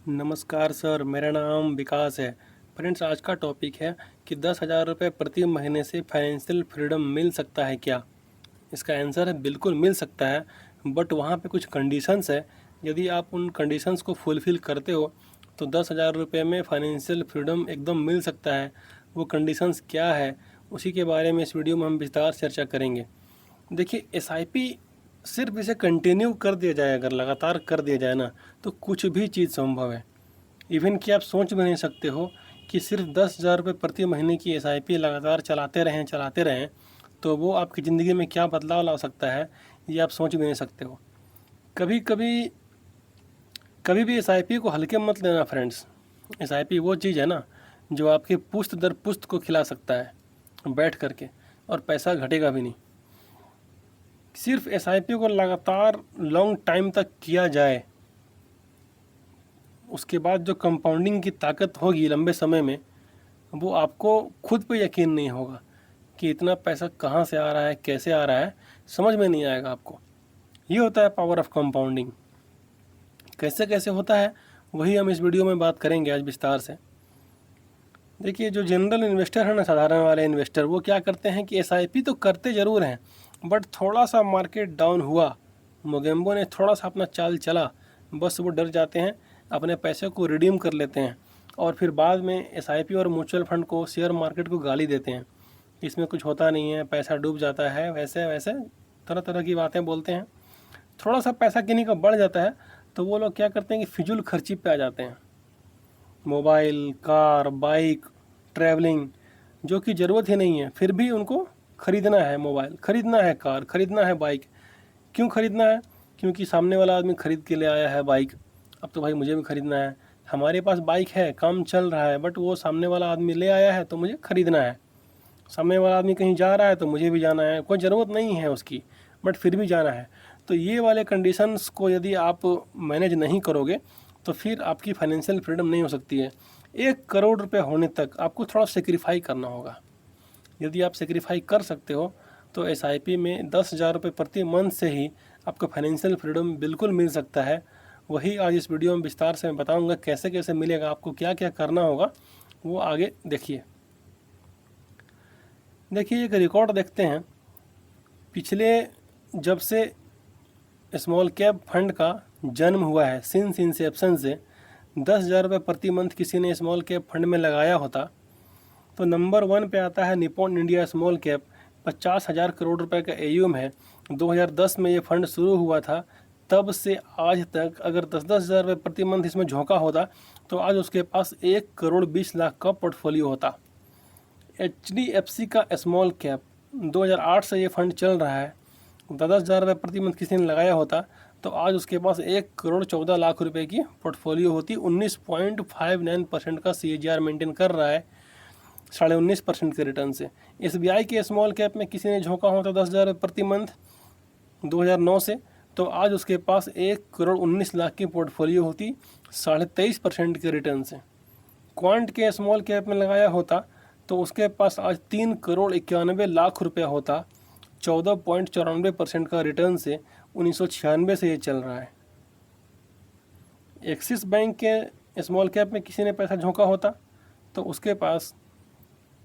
नमस्कार सर, मेरा नाम विकास है। फ्रेंड्स, आज का टॉपिक है कि 10,000 रुपये प्रति महीने से फाइनेंशियल फ्रीडम मिल सकता है क्या? इसका आंसर है बिल्कुल मिल सकता है, बट वहाँ पे कुछ कंडीशंस है। यदि आप उन कंडीशंस को फुलफ़िल करते हो तो 10,000 रुपये में फाइनेंशियल फ्रीडम एकदम मिल सकता है। वो कंडीशंस क्या है, उसी के बारे में इस वीडियो में हम विस्तार से चर्चा करेंगे। देखिए, एसआईपी सिर्फ इसे कंटिन्यू कर दिया जाए, अगर लगातार कर दिया जाए ना, तो कुछ भी चीज़ संभव है। इवन कि आप सोच भी नहीं सकते हो कि सिर्फ 10,000 रुपये प्रति महीने की एसआईपी लगातार चलाते रहें तो वो आपकी ज़िंदगी में क्या बदलाव ला सकता है, ये आप सोच भी नहीं सकते हो। कभी कभी कभी भी एसआईपी को हल्के मत लेना फ्रेंड्स। एसआईपी वो चीज़ है ना जो आपके पुश्त दर पुश्त को खिला सकता है बैठ करके, और पैसा घटेगा भी नहीं। सिर्फ एसआईपी को लगातार लॉन्ग टाइम तक किया जाए, उसके बाद जो कंपाउंडिंग की ताकत होगी लंबे समय में, वो आपको खुद पे यकीन नहीं होगा कि इतना पैसा कहाँ से आ रहा है, कैसे आ रहा है, समझ में नहीं आएगा आपको। ये होता है पावर ऑफ कंपाउंडिंग। कैसे कैसे होता है वही हम इस वीडियो में बात करेंगे आज विस्तार से। देखिए, जो जनरल इन्वेस्टर है ना, साधारण वाले इन्वेस्टर, वो क्या करते हैं कि एसआईपी तो करते ज़रूर हैं, बट थोड़ा सा मार्केट डाउन हुआ, मोगेम्बो ने थोड़ा सा अपना चाल चला, बस वो डर जाते हैं, अपने पैसे को रिडीम कर लेते हैं और फिर बाद में एसआईपी और म्यूचुअल फंड को, शेयर मार्केट को गाली देते हैं। इसमें कुछ होता नहीं है, पैसा डूब जाता है, वैसे वैसे तरह तरह की बातें बोलते हैं। थोड़ा सा पैसा किन्हीं का बढ़ जाता है तो वो लोग क्या करते हैं कि फिजूल खर्ची पे आ जाते हैं। मोबाइल, कार, बाइक, ट्रैवलिंग, जो कि ज़रूरत ही नहीं है, फिर भी उनको ख़रीदना है। मोबाइल ख़रीदना है, कार ख़रीदना है, बाइक क्यों ख़रीदना है? क्योंकि सामने वाला आदमी ख़रीद के ले आया है बाइक, अब तो भाई मुझे भी ख़रीदना है। हमारे पास बाइक है, काम चल रहा है, बट वो सामने वाला आदमी ले आया है तो मुझे ख़रीदना है। सामने वाला आदमी कहीं जा रहा है तो मुझे भी जाना है, कोई ज़रूरत नहीं है उसकी, बट फिर भी जाना है। तो ये वाले कंडीशंस को यदि आप मैनेज नहीं करोगे तो फिर आपकी फाइनेंशियल फ्रीडम नहीं हो सकती है। 1 करोड़ रुपये होने तक आपको थोड़ा सेक्रीफाई करना होगा। यदि आप सेक्रीफाई कर सकते हो तो एसआईपी में 10,000 रुपये प्रति मंथ से ही आपको फाइनेंशियल फ्रीडम बिल्कुल मिल सकता है। वही आज इस वीडियो में विस्तार से मैं बताऊंगा कैसे कैसे मिलेगा, आपको क्या क्या करना होगा, वो आगे देखिए। देखिए, एक रिकॉर्ड देखते हैं। पिछले, जब से स्मॉल कैप फंड का जन्म हुआ है, सिंस इंसेप्शन से 10,000 रुपये प्रति मंथ किसी ने स्मॉल कैप फंड में लगाया होता तो नंबर 1 पे आता है Nippon India small cap. 50,000 crore रुपए का एयूएम है। 2010 में ये फंड शुरू हुआ था, तब से आज तक अगर 10,000 रुपये प्रति मंथ इसमें झोंका होता तो आज उसके पास 1 करोड़ 20 लाख का पोर्टफोलियो होता। HDFC का स्मॉल कैप, 2008 से ये फंड चल रहा है। 10,000 रुपये प्रति मंथ किसी ने लगाया होता तो आज उसके पास 1 करोड़ 14 लाख रुपए की पोर्टफोलियो होती। 19.59% का CAGR मेंटेन कर रहा है, 19.5% के रिटर्न से। SBI के स्मॉल कैप में किसी ने झोंका होता 10,000 प्रति मंथ 2009 से, तो आज उसके पास 1 करोड़ 19 लाख की पोर्टफोलियो होती, 23.5% के रिटर्न से। क्वांट के स्मॉल कैप में लगाया होता तो उसके पास आज 3 करोड़ 91 लाख रुपया होता, 14.94% का रिटर्न से। 1996 से ये चल रहा है। एक्सिस बैंक के स्मॉल कैप में किसी ने पैसा झोंका होता तो उसके पास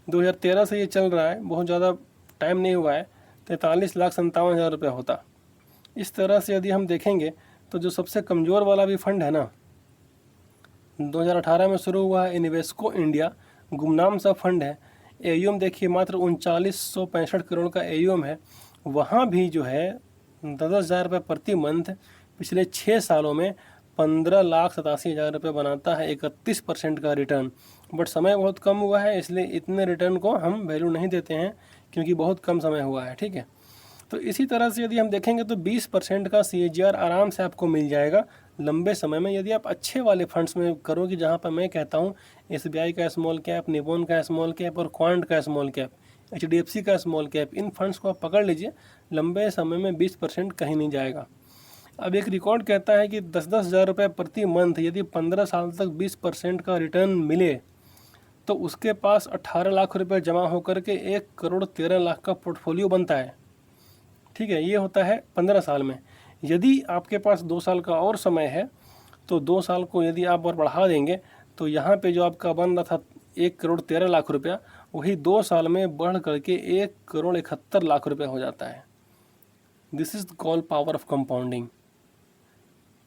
2013 से ये चल रहा है, बहुत ज़्यादा टाइम नहीं हुआ है, 43,57,000 रुपया होता। इस तरह से यदि हम देखेंगे तो जो सबसे कमज़ोर वाला भी फंड है ना, 2018 में शुरू हुआ है, इन्वेस्को इंडिया, गुमनाम सा फंड है। एयूएम देखिए मात्र 3965 करोड़ का एयूएम है। वहाँ भी जो है 10,000 रुपये प्रति मंथ पिछले 6 सालों में 15,87,000 रुपये बनाता है, 31% का रिटर्न। बट समय बहुत कम हुआ है, इसलिए इतने रिटर्न को हम वैल्यू नहीं देते हैं, क्योंकि बहुत कम समय हुआ है, ठीक है। तो इसी तरह से यदि हम देखेंगे तो 20% का CAGR आराम से आपको मिल जाएगा लंबे समय में, यदि आप अच्छे वाले फंड्स में करोगे, जहाँ पर मैं कहता हूँ SBI का स्मॉल कैप, निपॉन का स्मॉल कैप और क्वांट का स्मॉल कैप, HDFC का स्मॉल कैप, इन फंड्स को आप पकड़ लीजिए, लंबे समय में 20% कहीं नहीं जाएगा। अब एक रिकॉर्ड कहता है कि 10-10 हज़ार रुपये प्रति मंथ यदि 15 साल तक 20% का रिटर्न मिले तो उसके पास 18 लाख रुपए जमा होकर के 1 करोड़ 13 लाख का पोर्टफोलियो बनता है, ठीक है। ये होता है 15 साल में। यदि आपके पास 2 साल का और समय है तो 2 साल को यदि आप और बढ़ा देंगे तो यहाँ पे जो आपका बन रहा था 1,13,00,000 रुपया, वही 2 साल में बढ़ करके 1,71,00,000 रुपया हो जाता है। This is called power of compounding.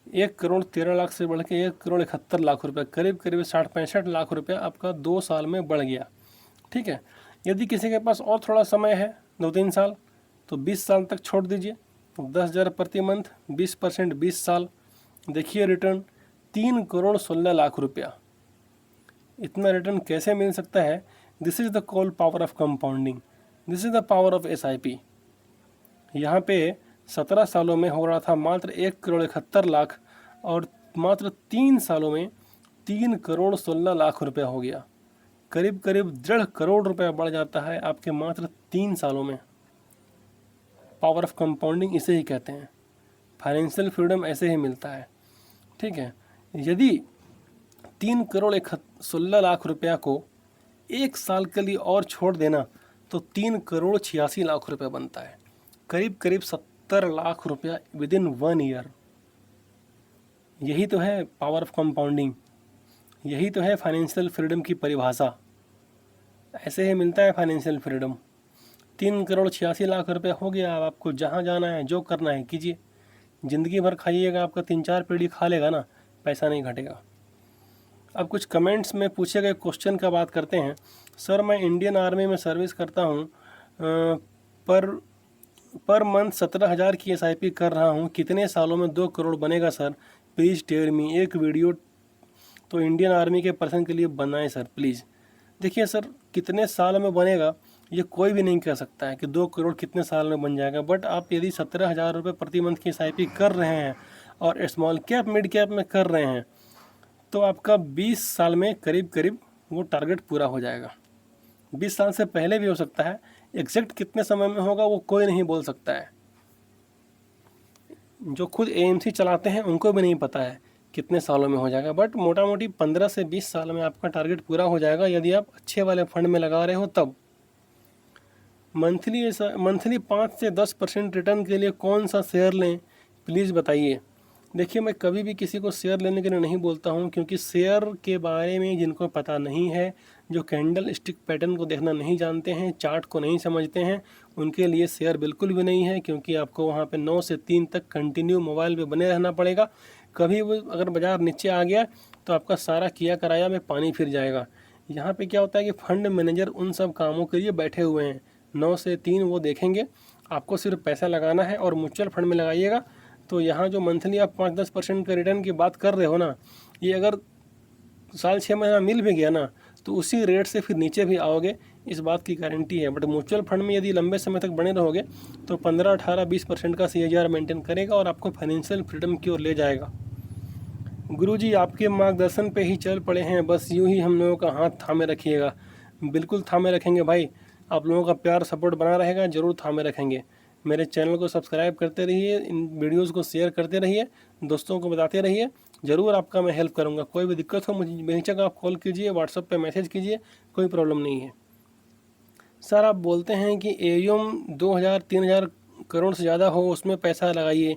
1,13,00,000 से बढ़ के 1,71,00,000 रुपया, करीब करीब 60-65 लाख रुपया आपका 2 साल में बढ़ गया। ठीक है। यदि किसी के पास और थोड़ा समय है 2-3 साल, तो 20 साल तक छोड़ दीजिए। 10,000 प्रति मंथ, 20%, 20 साल, देखिए रिटर्न 3,16,00,000 रुपया। इतना रिटर्न कैसे मिल सकता है? This is the call power of compounding, this is the power of SIP। यहाँ पे 17 सालों में हो रहा था मात्र 1,71,00,000 और मात्र 3 सालों में 3,16,00,000 रुपया हो गया। करीब करीब 1.5 करोड़ रुपया बढ़ जाता है आपके मात्र 3 सालों में। पावर ऑफ कंपाउंडिंग इसे ही कहते हैं। फाइनेंशियल फ्रीडम ऐसे ही मिलता है। ठीक है। यदि 3,16,00,000 रुपया को 1 साल के लिए और छोड़ देना तो 3,86,00,000 रुपया बनता है। करीब करीब 70 लाख रुपया विद इन 1 ईयर। यही तो है पावर ऑफ कंपाउंडिंग, यही तो है फाइनेंशियल फ्रीडम की परिभाषा। ऐसे ही मिलता है फाइनेंशियल फ्रीडम। 3,86,00,000 रुपया हो गया। अब आपको जहाँ जाना है, जो करना है कीजिए। ज़िंदगी भर खाइएगा, आपका 3-4 पीढ़ी खा लेगा ना, पैसा नहीं घटेगा। अब कुछ कमेंट्स में पूछे गए क्वेश्चन का बात करते हैं। सर, मैं इंडियन आर्मी में सर्विस करता हूँ, पर मंथ 17,000 की SIP कर रहा हूँ, कितने सालों में 2 करोड़ बनेगा सर? Please tell me. एक वीडियो तो इंडियन आर्मी के पर्सन के लिए बनाएं सर प्लीज़। देखिए सर, कितने साल में बनेगा ये कोई भी नहीं कह सकता है कि 2 करोड़ कितने साल में बन जाएगा। बट आप यदि 17,000 रुपये प्रति मंथ की SIP कर रहे हैं और स्मॉल कैप मिड कैप में कर रहे हैं, तो आपका 20 साल में करीब करीब वो टारगेट पूरा हो जाएगा। 20 साल से पहले भी हो सकता है। एग्जैक्ट कितने समय में होगा वो कोई नहीं बोल सकता है। जो खुद AMC चलाते हैं उनको भी नहीं पता है कितने सालों में हो जाएगा। बट मोटा मोटी 15 से 20 साल में आपका टारगेट पूरा हो जाएगा, यदि आप अच्छे वाले फंड में लगा रहे हो तब। मंथली 5 से 10% रिटर्न के लिए कौन सा शेयर लें, प्लीज़ बताइए। देखिए, मैं कभी भी किसी को शेयर लेने के लिए नहीं बोलता हूं, क्योंकि शेयर के बारे में जिनको पता नहीं है, जो कैंडल स्टिक पैटर्न को देखना नहीं जानते हैं, चार्ट को नहीं समझते हैं, उनके लिए शेयर बिल्कुल भी नहीं है। क्योंकि आपको वहां पे 9 से 3 तक कंटिन्यू मोबाइल पे बने रहना पड़ेगा। कभी वो अगर बाज़ार नीचे आ गया तो आपका सारा किया कराया में पानी फिर जाएगा। यहाँ पे क्या होता है कि फंड मैनेजर उन सब कामों के लिए बैठे हुए हैं। 9 से 3 वो देखेंगे, आपको सिर्फ पैसा लगाना है और म्यूचुअल फंड में लगाइएगा। तो यहाँ जो मंथली आप 5-10% के रिटर्न की बात कर रहे हो ना, ये अगर साल 6 महीना मिल भी गया ना तो उसी रेट से फिर नीचे भी आओगे, इस बात की गारंटी है। बट म्यूचुअल फंड में यदि लंबे समय तक बने रहोगे तो 15-18-20% का CAGR मेंटेन करेगा और आपको फाइनेंशियल फ्रीडम की ओर ले जाएगा। गुरुजी, आपके मार्गदर्शन पे ही चल पड़े हैं, बस यूं ही हम लोगों का हाथ थामे रखिएगा। बिल्कुल थामे रखेंगे भाई, आप लोगों का प्यार सपोर्ट बना रहेगा, ज़रूर थामे रखेंगे। मेरे चैनल को सब्सक्राइब करते रहिए, इन वीडियोस को शेयर करते रहिए, दोस्तों को बताते रहिए, ज़रूर आपका मैं हेल्प करूंगा। कोई भी दिक्कत हो मुझे बेहिचक आप कॉल कीजिए, व्हाट्सएप पे मैसेज कीजिए, कोई प्रॉब्लम नहीं है। सर, आप बोलते हैं कि AUM 2,000-3,000 करोड़ से ज़्यादा हो उसमें पैसा लगाइए,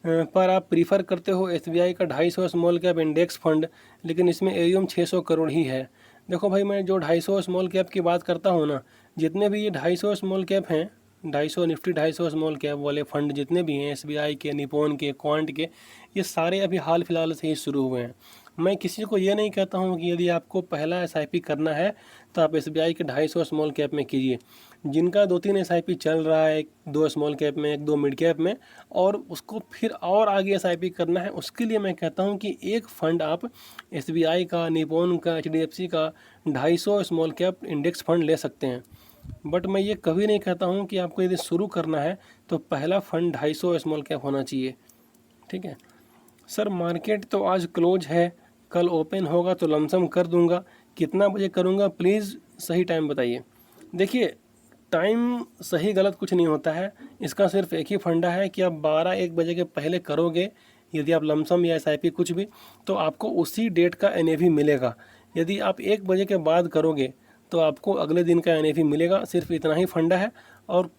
पर आप प्रीफर करते हो SBI का 250 स्मॉल कैप इंडेक्स फंड, लेकिन इसमें AUM 600 करोड़ ही है। देखो भाई, मैं जो 250 स्मॉल कैप की बात करता हूँ ना, जितने भी ये 250 स्मॉल कैप हैं, 250 निफ्टी 250 स्मॉल कैप वाले फंड जितने भी हैं, SBI के, निपॉन के, क्वांट के, ये सारे अभी हाल फिलहाल से ही शुरू हुए हैं। मैं किसी को ये नहीं कहता हूँ कि यदि आपको पहला SIP करना है तो आप SBI के 250 स्मॉल कैप में कीजिए। जिनका 2-3 SIP चल रहा है, 1-2 स्मॉल कैप में, 1-2 मिड कैप में, और उसको फिर और आगे SIP करना है, उसके लिए मैं कहता हूँ कि एक फ़ंड आप SBI का, निपॉन का, HDFC का 250 स्मॉल कैप इंडेक्स फंड ले सकते हैं। बट मैं ये कभी नहीं कहता हूँ कि आपको यदि शुरू करना है तो पहला फ़ंड 250 स्मॉल कैप होना चाहिए। ठीक है। सर, मार्केट तो आज क्लोज है, कल ओपन होगा तो लमसम कर दूंगा, कितना बजे करूंगा प्लीज़ सही टाइम बताइए। देखिए, टाइम सही गलत कुछ नहीं होता है, इसका सिर्फ एक ही फंडा है कि आप 12-1 बजे के पहले करोगे यदि आप लमसम या SIP कुछ भी, तो आपको उसी डेट का NAV मिलेगा। यदि आप 1 बजे के बाद करोगे तो आपको अगले दिन का NAV मिलेगा। सिर्फ इतना ही फंडा है और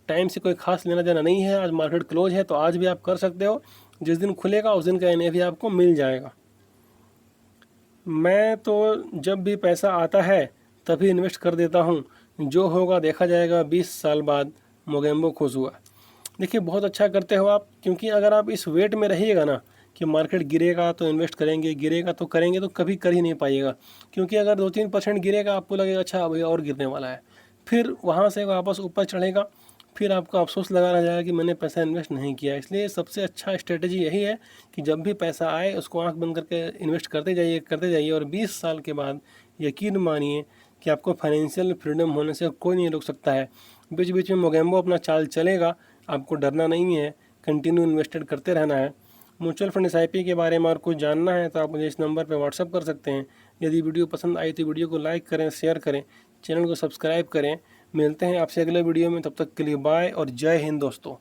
टाइम से कोई खास लेना देना नहीं है। आज मार्केट क्लोज है तो आज भी आप कर सकते हो, जिस दिन खुलेगा उस दिन का NAV आपको मिल जाएगा। मैं तो जब भी पैसा आता है तभी इन्वेस्ट कर देता हूँ, जो होगा देखा जाएगा। 20 साल बाद मोगेम्बो खुश हुआ। देखिए बहुत अच्छा करते हो आप, क्योंकि अगर आप इस वेट में रहिएगा ना कि मार्केट गिरेगा तो इन्वेस्ट करेंगे, गिरेगा तो करेंगे, तो कभी कर ही नहीं पाइएगा। क्योंकि अगर 2-3% गिरेगा आपको लगेगा अच्छा अभी और गिरने वाला है, फिर वहाँ से वापस ऊपर चढ़ेगा, फिर आपको अफसोस लगा रह जाएगा कि मैंने पैसा इन्वेस्ट नहीं किया। इसलिए सबसे अच्छा स्ट्रेटजी यही है कि जब भी पैसा आए उसको आंख बंद करके इन्वेस्ट करते जाइए, और 20 साल के बाद यकीन मानिए कि आपको फाइनेंशियल फ्रीडम होने से कोई नहीं रोक सकता है। बीच बीच में मोगेम्बो अपना चाल चलेगा, आपको डरना नहीं है, कंटिन्यू इन्वेस्टेड करते रहना है। म्यूचुअल फंड SIP के बारे में और कुछ जानना है तो आप मुझे इस नंबर पर व्हाट्सअप कर सकते हैं। यदि वीडियो पसंद आई तो वीडियो को लाइक करें, शेयर करें, चैनल को सब्सक्राइब करें। मिलते हैं आपसे अगले वीडियो में, तब तक के लिए बाय और जय हिंद दोस्तों।